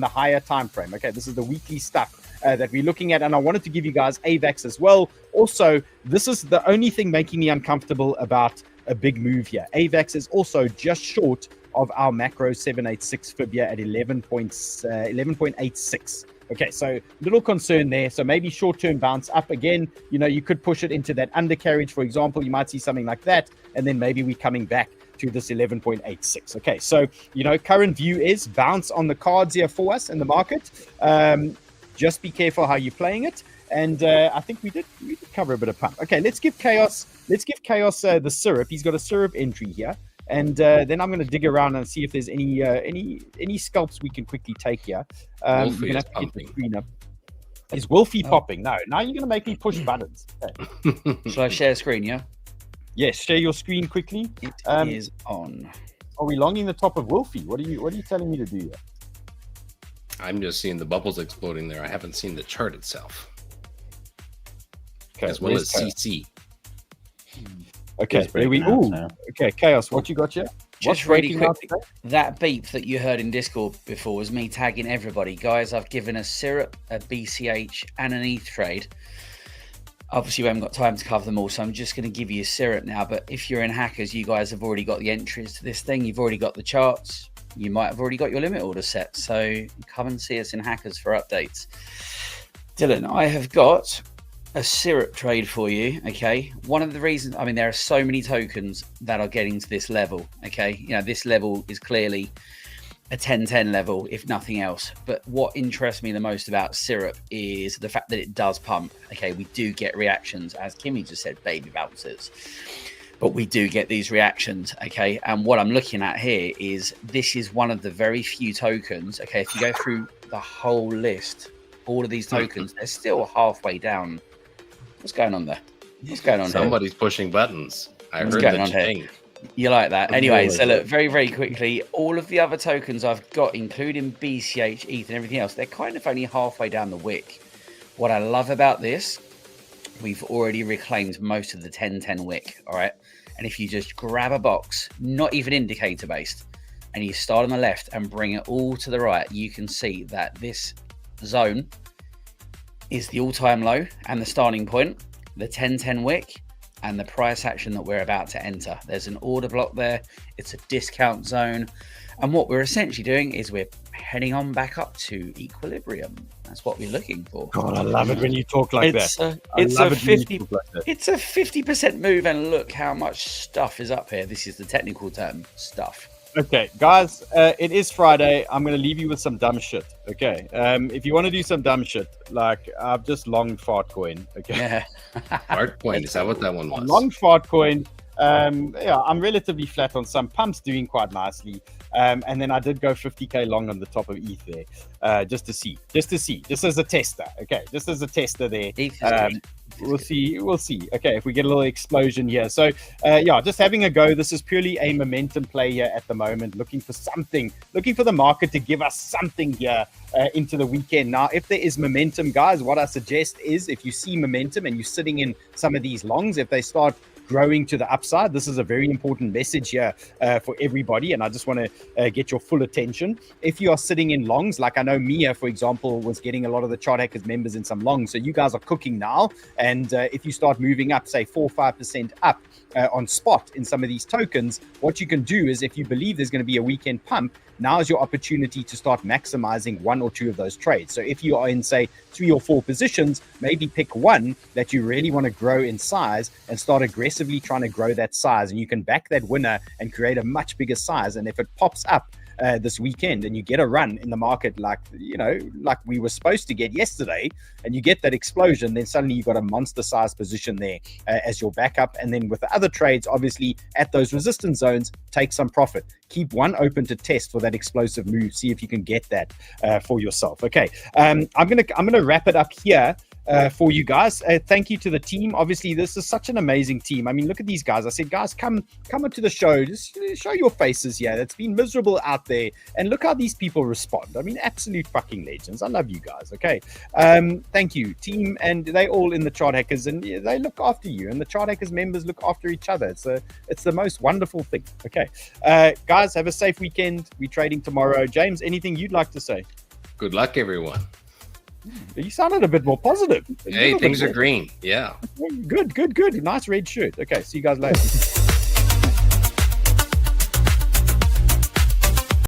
the higher time frame. Okay, this is the weekly stuff that we're looking at, and I wanted to give you guys AVAX as well. Also, this is the only thing making me uncomfortable about a big move here. AVAX is also just short of our macro 786 fib here at 11.86. Okay, so little concern there. So maybe short-term bounce up again. You know, you could push it into that undercarriage, for example. You might see something like that, and then maybe we're coming back to this 11.86. Okay, so, you know, current view is bounce on the cards here for us in the market. Just be careful how you're playing it. And I think we did cover a bit of pump. Okay, let's give 𝗬𝗨 the syrup. He's got a syrup entry here. And then I'm going to dig around and see if there's any scalps we can quickly take here. 𝗏𝗏𝗏 is pumping. Is 𝗏𝗏𝗏𝗏 popping? No, now you're going to make me push buttons. Okay. Shall I share screen, yeah? Yes, share your screen quickly. It is on. Are we longing the top of 𝗏𝗏𝗏𝗏? What are you telling me to do here? I'm just seeing the bubbles exploding there. I haven't seen the chart itself. Okay, as well as CC. Okay, there we go. Okay, Chaos, what you got here? Just really quickly, that beep that you heard in Discord before was me tagging everybody. Guys, I've given a syrup, a BCH, and an ETH trade. Obviously, we haven't got time to cover them all, so I'm just going to give you a syrup now. But if you're in Hackers, you guys have already got the entries to this thing. You've already got the charts. You might have already got your limit order set. So come and see us in Hackers for updates. Dylan, I have got a syrup trade for you. Okay, one of the reasons, I mean, there are so many tokens that are getting to this level. Okay, you know, this level is clearly a 10-10 level, if nothing else. But what interests me the most about syrup is the fact that it does pump. Okay, we do get reactions, as Kimmy just said, baby bounces. But we do get these reactions, okay? And what I'm looking at here is this is one of the very few tokens, okay? If you go through the whole list, all of these tokens, they're still halfway down. What's going on there? What's going on Somebody's pushing buttons. I What's heard going the on ching. here? You like that? Anyway, so look, very, very quickly, all of the other tokens I've got, including BCH, ETH, and everything else, they're kind of only halfway down the wick. What I love about this, we've already reclaimed most of the 10-10 wick, all right? And if you just grab a box, not even indicator based, and you start on the left and bring it all to the right, you can see that this zone is the all-time low and the starting point, the 10-10 wick, and the price action that we're about to enter. There's an order block there. It's a discount zone. And what we're essentially doing is we're heading on back up to equilibrium. That's what we're looking for. God, I love it when you talk like that. It's a 50% move, and look how much stuff is up here. This is the technical term, stuff. Okay, guys, it is Friday. I'm going to leave you with some dumb shit. Okay, if you want to do some dumb shit, like I've just longed Fartcoin. Okay, Yeah. Fartcoin, is that what that one was? long Fartcoin. Yeah, I'm relatively flat on some pumps, doing quite nicely. And then I did go 50k long on the top of ETH there, just to see, just as a tester. Okay, just as a tester there. We'll see. Okay, if we get a little explosion here. So, yeah, just having a go. This is purely a momentum play here at the moment, looking for something, looking for the market to give us something here into the weekend. Now, if there is momentum, guys, what I suggest is if you see momentum and you're sitting in some of these longs, if they start growing to the upside, this is a very important message here for everybody, and I just want to get your full attention. If you are sitting in longs, like I know Mia, for example, was getting a lot of the Chart Hackers members in some longs, so you guys are cooking now, and if you start moving up, say 4 or 5% up on spot in some of these tokens, what you can do is, if you believe there's going to be a weekend pump, now is your opportunity to start maximizing 1 or 2 of those trades. So if you are in, say, 3 or 4 positions, maybe pick one that you really want to grow in size and start aggressively trying to grow that size. And you can back that winner and create a much bigger size. And if it pops up this weekend and you get a run in the market like we were supposed to get yesterday, and you get that explosion, then suddenly you've got a monster size position there as your backup. And then with the other trades, obviously at those resistance zones, take some profit. Keep one open to test for that explosive move. See if you can get that for yourself. Okay, I'm gonna wrap it up here. For you guys, thank you to the team. Obviously, this is such an amazing team. I mean, look at these guys. I said, guys, come up to the show. Just show your faces here. It's been miserable out there, and look how these people respond. I mean, absolute fucking legends. I love you guys. Okay, thank you, team, and they all in the Chart Hackers, and they look after you, and the Chart Hackers members look after each other. It's the most wonderful thing. Okay, guys, have a safe weekend. We're trading tomorrow. James, anything you'd like to say? Good luck, everyone. You sounded a bit more positive. Hey, things are green. Yeah. Good. Nice red shirt. Okay, see you guys later.